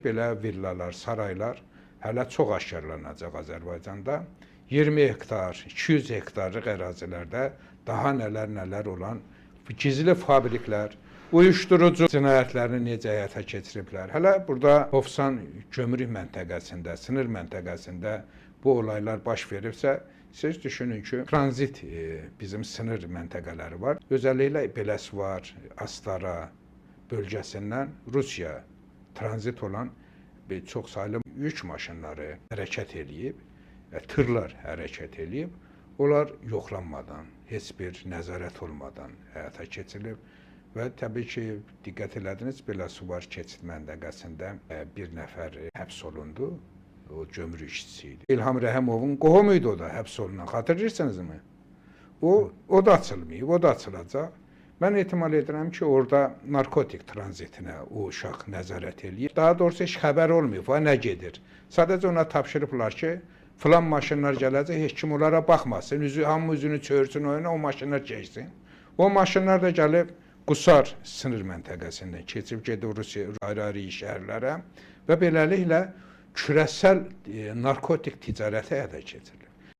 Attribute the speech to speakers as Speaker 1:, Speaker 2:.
Speaker 1: Belə villalar, saraylar hələ çox aşkarlanacaq Azərbaycanda. 20 hektar, 200 hektarlıq ərazilərdə daha nələr olan gizli fabriklər, uyuşturucu cinayətlərini necə həyata keçiriblər. Hələ burada Hofsan gömrük məntəqəsində, sınır məntəqəsində bu olaylar baş veribsə, siz düşünün ki, tranzit bizim sınır məntəqələri var. Özəlliklə Beləsivar, Astara bölgəsindən Rusiya tranzit olan bir çox saylı yük maşınları hərəkət eləyib, tırlar hərəkət eləyib, onlar yoxlanmadan, heç bir nəzarət olmadan həyata keçirilib və təbii ki, diqqət elədiniz, Beləsivar keçid məntəqəsində bir nəfər həbs olundu, o gömrük işçisi idi. İlham Rəhimovun qohumu idi o da həbs olunan, xatırlayırsınızmı? O da açılmayıb, o da açılacaq. Mən ehtimal edirəm ki, orada narkotik tranzitinə o uşaq nəzarət eləyir. Daha doğrusu heç xəbər olmayıb, nə gedir. Sadəcə ona tapşırıblar ki, filan maşınlar gələcək, heç kim onlara baxmasın, hamı üzünü çörsün oyuna, o maşınlar keçsin. O maşınlar da gəlib Qusar sınır məntəqəsindən keçib gedir Rusiya ayrı-ayrı şəhərlərə və beləliklə küresel narkotik ticarəti həyata keçirilir.